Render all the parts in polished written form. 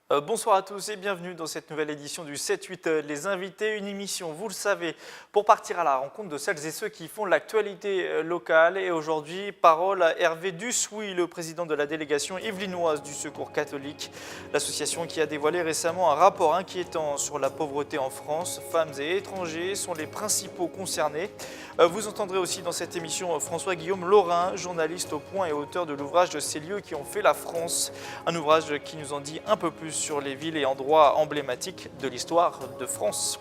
Bonsoir à tous et bienvenue dans cette nouvelle édition du 7-8 Les Invités, une émission, vous le savez, pour partir à la rencontre de celles et ceux qui font l'actualité locale. Et aujourd'hui, parole à Hervé Dussoui, le président de la délégation yvelinoise du Secours catholique, l'association qui a dévoilé récemment un rapport inquiétant sur la pauvreté en France. Femmes et étrangers sont les principaux concernés. Vous entendrez aussi dans cette émission François-Guillaume Laurin, journaliste au Point et auteur de l'ouvrage de Ces lieux qui ont fait la France, un ouvrage qui nous en dit un peu plus sur les villes et endroits emblématiques de l'histoire de France.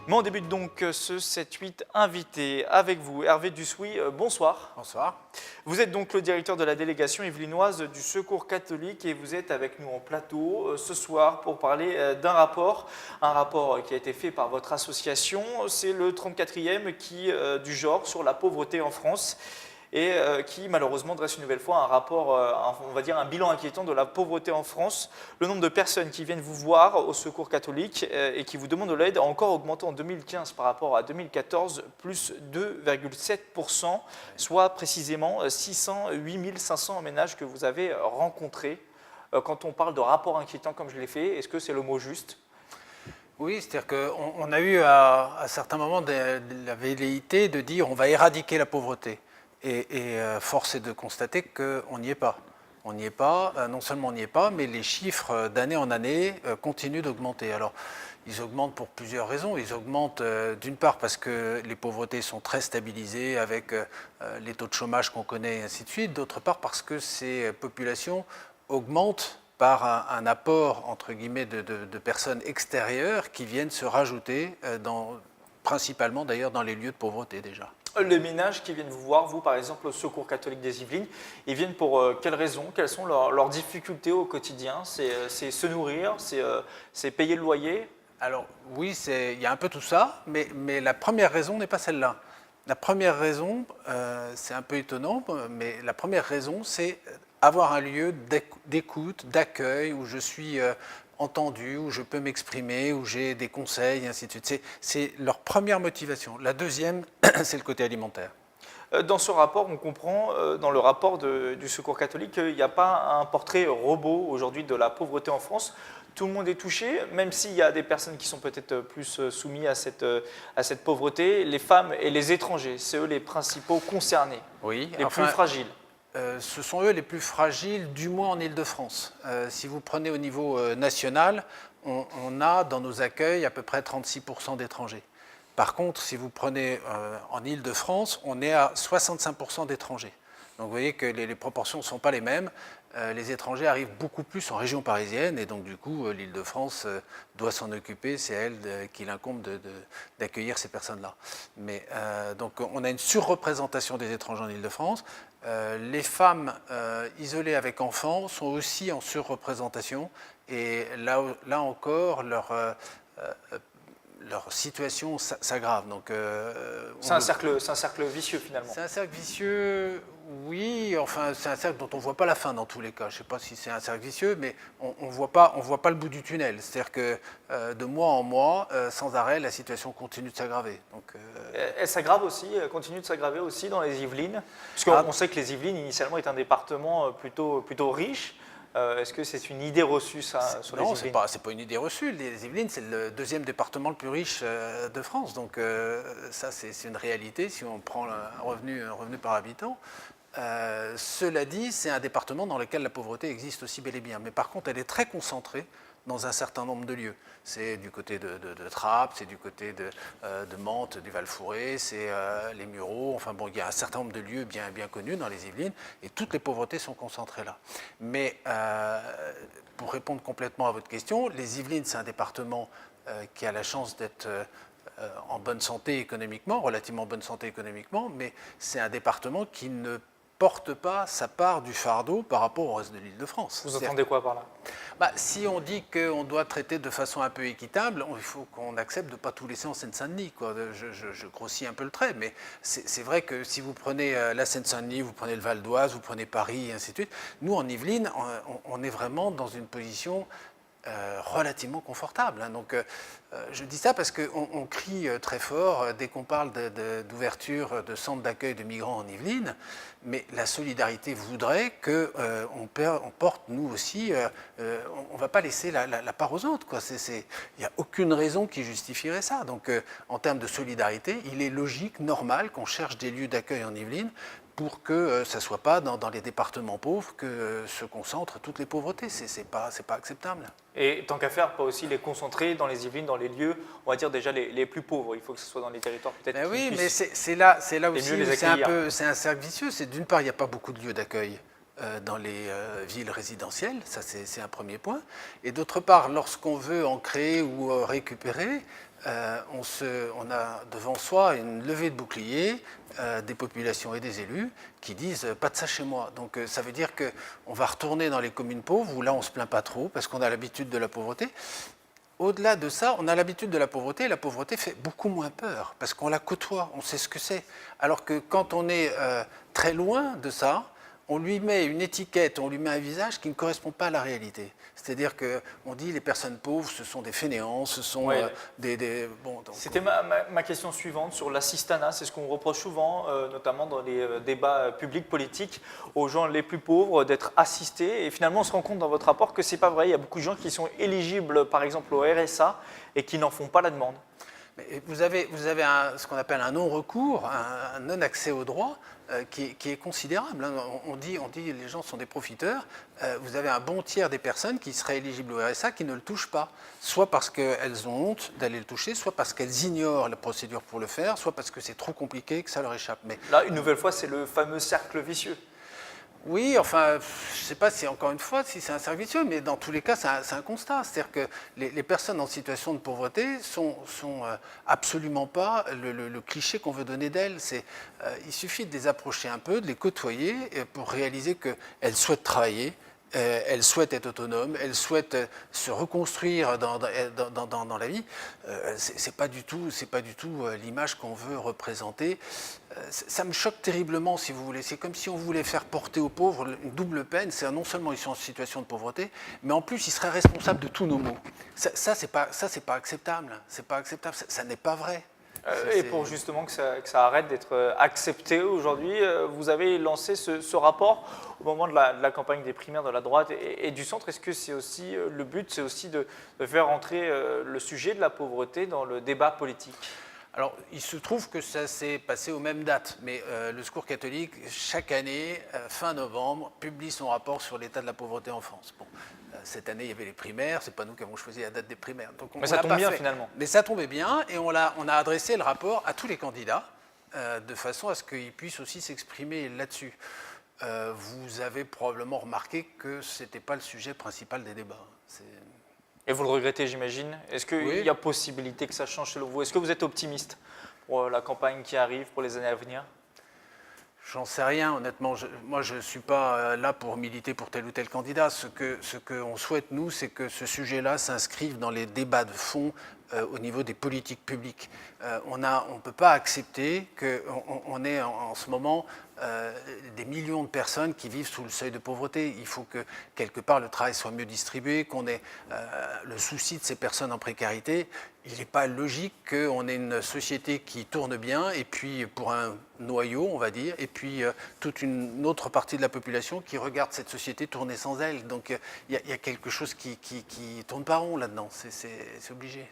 Mais on débute donc ce 7-8 invité avec vous. Hervé Dussoui, bonsoir. Bonsoir. Vous êtes donc le directeur de la délégation yvelinoise du Secours catholique et vous êtes avec nous en plateau ce soir pour parler d'un rapport. Un rapport qui a été fait par votre association, c'est le 34e du genre sur la pauvreté en France et qui malheureusement dresse une nouvelle fois un rapport, on va dire un bilan inquiétant de la pauvreté en France. Le nombre de personnes qui viennent vous voir au Secours catholique et qui vous demandent de l'aide a encore augmenté en 2015 par rapport à 2014, plus 2,7%, soit précisément 608 500 ménages que vous avez rencontrés. Quand on parle de rapport inquiétant comme je l'ai fait, est-ce que c'est le mot juste ? Oui, c'est-à-dire qu'on a eu à certains moments la velléité de dire on va éradiquer la pauvreté. Et force est de constater qu'on n'y est pas. On n'y est pas, non seulement on n'y est pas, mais les chiffres d'année en année continuent d'augmenter. Alors, ils augmentent pour plusieurs raisons. Ils augmentent d'une part parce que les pauvretés sont très stabilisées avec les taux de chômage qu'on connaît et ainsi de suite. D'autre part parce que ces populations augmentent par un apport, entre guillemets, de personnes extérieures qui viennent se rajouter, principalement d'ailleurs dans les lieux de pauvreté déjà. Les ménages qui viennent vous voir, vous par exemple au Secours catholique des Yvelines, ils viennent pour quelles raisons? Quelles sont leurs difficultés au quotidien? C'est se nourrir, c'est payer le loyer? Alors oui, il y a un peu tout ça, mais la première raison n'est pas celle-là. La première raison, c'est un peu étonnant, mais la première raison, c'est avoir un lieu d'écoute, d'accueil, où je suis entendu, où je peux m'exprimer, où j'ai des conseils, et ainsi de suite. C'est leur première motivation. La deuxième, c'est le côté alimentaire. Dans ce rapport, on comprend, dans le rapport du Secours catholique, qu'il n'y a pas un portrait robot aujourd'hui de la pauvreté en France. Tout le monde est touché, même s'il y a des personnes qui sont peut-être plus soumises à cette pauvreté. Les femmes et les étrangers, c'est eux les principaux concernés, oui, les plus fragiles. Ce sont eux les plus fragiles, du moins en Île-de-France. Si vous prenez au niveau national, on a dans nos accueils à peu près 36% d'étrangers. Par contre, si vous prenez en Île-de-France, on est à 65% d'étrangers. Donc vous voyez que les proportions ne sont pas les mêmes. Les étrangers arrivent beaucoup plus en région parisienne et donc du coup l'Île-de-France doit s'en occuper, c'est elle qu'il incombe d'accueillir ces personnes-là. Mais donc on a une surreprésentation des étrangers en Île-de-France. Les femmes isolées avec enfants sont aussi en surreprésentation et là encore leur situation s'aggrave. C'est un cercle vicieux finalement. C'est un cercle vicieux, oui, enfin c'est un cercle dont on ne voit pas la fin dans tous les cas. Je ne sais pas si c'est un cercle vicieux, mais on ne voit pas le bout du tunnel. C'est-à-dire que de mois en mois, sans arrêt, la situation continue de s'aggraver. Elle s'aggrave aussi, elle continue de s'aggraver aussi dans les Yvelines, parce qu'on sait que les Yvelines initialement est un département plutôt riche. Est-ce que c'est une idée reçue ça, sur les Yvelines? Non, c'est pas une idée reçue. Les Yvelines, c'est le deuxième département le plus riche de France. Donc ça, c'est une réalité si on prend un revenu par habitant. Cela dit, c'est un département dans lequel la pauvreté existe aussi bel et bien. Mais par contre, elle est très concentrée dans un certain nombre de lieux. C'est du côté de Trappes, c'est du côté de Mantes, du Val-Fouré, c'est les Mureaux. Enfin bon, il y a un certain nombre de lieux bien connus dans les Yvelines et toutes les pauvretés sont concentrées là. Mais pour répondre complètement à votre question, les Yvelines, c'est un département qui a la chance d'être en bonne santé économiquement, relativement bonne santé économiquement, mais c'est un département qui ne porte pas sa part du fardeau par rapport au reste de l'Île-de-France. Vous entendez quoi par là? Si on dit qu'on doit traiter de façon un peu équitable, il faut qu'on accepte de ne pas tout laisser en Seine-Saint-Denis. Je grossis un peu le trait, mais c'est vrai que si vous prenez la Seine-Saint-Denis, vous prenez le Val d'Oise, vous prenez Paris, et ainsi de suite, nous en Yvelines, on est vraiment dans une position relativement confortable. Hein. Donc, je dis ça parce qu'on crie très fort dès qu'on parle d'ouverture de centres d'accueil de migrants en Yvelines, mais la solidarité voudrait qu'on porte, nous aussi, on ne va pas laisser la part aux autres. Il n'y a aucune raison qui justifierait ça. Donc, en termes de solidarité, il est logique, normal qu'on cherche des lieux d'accueil en Yvelines pour que ça ne soit pas dans les départements pauvres que se concentrent toutes les pauvretés. C'est pas acceptable. Et tant qu'à faire, pas aussi les concentrer dans les Yvelines, dans les lieux, on va dire déjà les plus pauvres. Il faut que ce soit dans les territoires peut-être. Ben oui, mais c'est là aussi où c'est un cercle vicieux. C'est d'une part, il n'y a pas beaucoup de lieux d'accueil dans les villes résidentielles, ça c'est un premier point. Et d'autre part, lorsqu'on veut en créer ou récupérer, on a devant soi une levée de boucliers des populations et des élus qui disent pas de ça chez moi. Donc ça veut dire qu'on va retourner dans les communes pauvres où là on ne se plaint pas trop parce qu'on a l'habitude de la pauvreté. Au-delà de ça, on a l'habitude de la pauvreté et la pauvreté fait beaucoup moins peur parce qu'on la côtoie, on sait ce que c'est. Alors que quand on est très loin de ça, on lui met une étiquette, on lui met un visage qui ne correspond pas à la réalité. C'est-à-dire qu'on dit les personnes pauvres, ce sont des fainéants, ce sont Bon, c'était ma question suivante sur l'assistanat. C'est ce qu'on reproche souvent, notamment dans les débats publics, politiques, aux gens les plus pauvres d'être assistés. Et finalement, on se rend compte dans votre rapport que ce n'est pas vrai. Il y a beaucoup de gens qui sont éligibles, par exemple, au RSA et qui n'en font pas la demande. Mais vous avez ce qu'on appelle un non-recours, un non-accès au droit qui est considérable. Hein. On dit les gens sont des profiteurs. Vous avez un bon tiers des personnes qui seraient éligibles au RSA qui ne le touchent pas, soit parce qu'elles ont honte d'aller le toucher, soit parce qu'elles ignorent la procédure pour le faire, soit parce que c'est trop compliqué, que ça leur échappe. Mais là, une nouvelle fois, c'est le fameux cercle vicieux. Oui, enfin, je ne sais pas si encore une fois si c'est un cercle vicieux, mais dans tous les cas, c'est un constat. C'est-à-dire que les personnes en situation de pauvreté sont absolument pas le cliché qu'on veut donner d'elles. Il suffit de les approcher un peu, de les côtoyer pour réaliser qu'elles souhaitent travailler. Elles souhaitent être autonomes, elles souhaitent se reconstruire dans la vie. C'est pas du tout l'image qu'on veut représenter. Ça me choque terriblement, si vous voulez. C'est comme si on voulait faire porter aux pauvres une double peine. C'est non seulement ils sont en situation de pauvreté, mais en plus ils seraient responsables de tous nos maux. Ça c'est pas acceptable. C'est pas acceptable. Ça n'est pas vrai. Et pour justement que ça arrête d'être accepté aujourd'hui, vous avez lancé ce rapport au moment de la campagne des primaires de la droite et du centre. Est-ce que c'est aussi le but, c'est aussi de faire entrer le sujet de la pauvreté dans le débat politique ? Alors, il se trouve que ça s'est passé aux mêmes dates, mais le Secours catholique, chaque année, fin novembre, publie son rapport sur l'état de la pauvreté en France. Bon, cette année, il y avait les primaires, c'est pas nous qui avons choisi la date des primaires. Donc mais ça tombe bien finalement. Mais ça tombait bien, et on a adressé le rapport à tous les candidats, de façon à ce qu'ils puissent aussi s'exprimer là-dessus. Vous avez probablement remarqué que ce n'était pas le sujet principal des débats. Et vous le regrettez, j'imagine. Est-ce qu'il y a possibilité que ça change selon vous ? Est-ce que vous êtes optimiste pour la campagne qui arrive, pour les années à venir ? J'en sais rien, honnêtement. Moi, je ne suis pas là pour militer pour tel ou tel candidat. Ce qu'on souhaite, nous, c'est que ce sujet-là s'inscrive dans les débats de fond au niveau des politiques publiques. On ne peut pas accepter qu'on ait en ce moment des millions de personnes qui vivent sous le seuil de pauvreté. Il faut que, quelque part, le travail soit mieux distribué, qu'on ait le souci de ces personnes en précarité. Il n'est pas logique qu'on ait une société qui tourne bien, et puis pour un noyau, on va dire, et puis toute une autre partie de la population qui regarde cette société tourner sans elle. Donc il y a quelque chose qui tourne pas rond là-dedans, c'est obligé.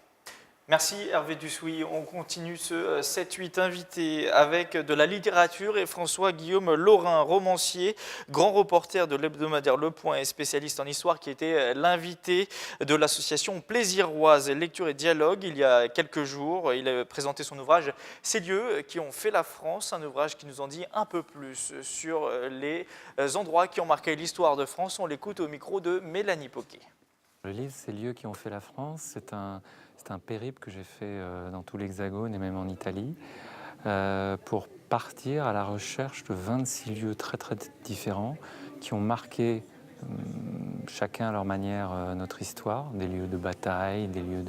Merci Hervé Dussouis. On continue ce 7-8 invité avec de la littérature et François-Guillaume Laurin, romancier, grand reporter de l'hebdomadaire Le Point et spécialiste en histoire qui était l'invité de l'association Plaisiroise Lecture et Dialogue il y a quelques jours. Il a présenté son ouvrage « Ces lieux qui ont fait la France », un ouvrage qui nous en dit un peu plus sur les endroits qui ont marqué l'histoire de France. On l'écoute au micro de Mélanie Poquet. Le livre « Ces lieux qui ont fait la France », c'est un périple que j'ai fait dans tout l'Hexagone et même en Italie pour partir à la recherche de 26 lieux très très différents qui ont marqué chacun à leur manière notre histoire, des lieux de bataille, des lieux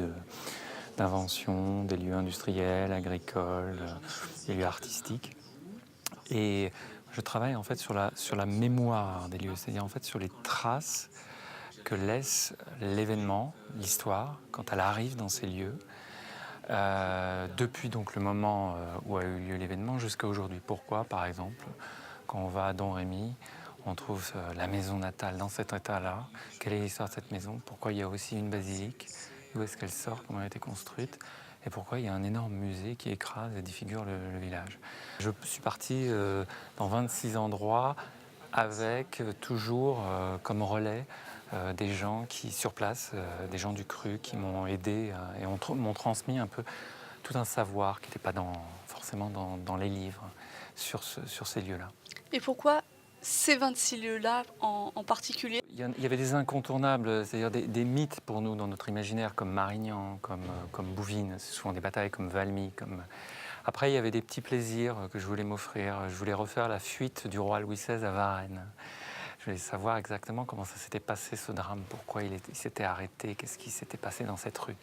d'invention, des lieux industriels, agricoles, des lieux artistiques. Et je travaille en fait sur la mémoire des lieux, c'est-à-dire en fait sur les traces que laisse l'événement, l'histoire, quand elle arrive dans ces lieux, depuis donc le moment où a eu lieu l'événement jusqu'à aujourd'hui. Pourquoi, par exemple, quand on va à Don Rémy, on trouve la maison natale dans cet état-là? Quelle est l'histoire de cette maison? Pourquoi il y a aussi une basilique? D'où est-ce qu'elle sort? Comment elle a été construite? Et pourquoi il y a un énorme musée qui écrase et défigure le village? Je suis parti dans 26 endroits avec toujours comme relais des gens qui, sur place, des gens du cru qui m'ont aidé et m'ont transmis un peu tout un savoir qui n'était pas forcément dans les livres sur ces lieux-là. Et pourquoi ces 26 lieux-là en particulier? Il y avait des incontournables, c'est-à-dire des mythes pour nous dans notre imaginaire, comme Marignan, comme Bouvines, c'est souvent des batailles comme Valmy. Après, il y avait des petits plaisirs que je voulais m'offrir. Je voulais refaire la fuite du roi Louis XVI à Varennes. Je voulais savoir exactement comment ça s'était passé, ce drame, pourquoi il s'était arrêté, qu'est-ce qui s'était passé dans cette rue.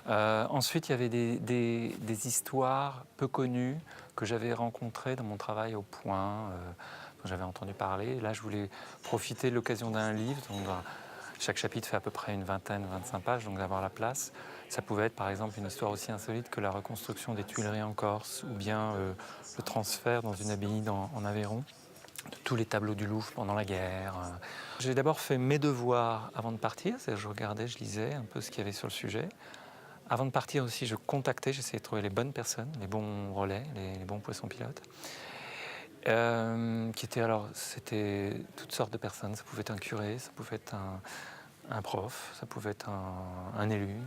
Ensuite, il y avait des histoires peu connues que j'avais rencontrées dans mon travail au Point, dont j'avais entendu parler. Là, je voulais profiter de l'occasion d'un livre. Donc, chaque chapitre fait à peu près une 20-25 pages, donc d'avoir la place. Ça pouvait être par exemple une histoire aussi insolite que la reconstruction des Tuileries en Corse, ou bien le transfert dans une abbaye en Aveyron de tous les tableaux du Louvre pendant la guerre. J'ai d'abord fait mes devoirs avant de partir, c'est-à-dire je regardais, je lisais un peu ce qu'il y avait sur le sujet. Avant de partir aussi, je contactais, j'essayais de trouver les bonnes personnes, les bons relais, les bons poissons pilotes. C'était toutes sortes de personnes. Ça pouvait être un curé, ça pouvait être un prof, ça pouvait être un élu,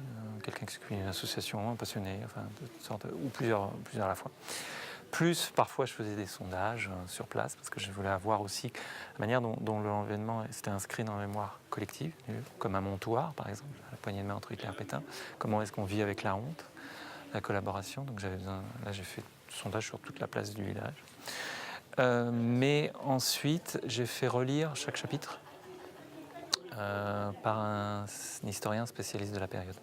quelqu'un qui s'occupe d'une association, un passionné, enfin, de toutes sortes, ou plusieurs à la fois. Plus, parfois, je faisais des sondages sur place, parce que je voulais avoir aussi la manière dont l'événement s'était inscrit dans la mémoire collective, comme à Montoire, par exemple, à la poignée de main entre Hitler et Pétain. Comment est-ce qu'on vit avec la honte, la collaboration. Donc là, j'ai fait un sondage sur toute la place du village. Mais ensuite, j'ai fait relire chaque chapitre par un historien spécialiste de la période.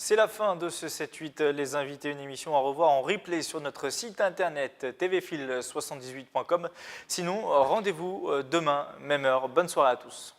C'est la fin de ce 7-8 Les Invités, une émission à revoir en replay sur notre site internet tvfil78.com. Sinon, rendez-vous demain, même heure. Bonne soirée à tous.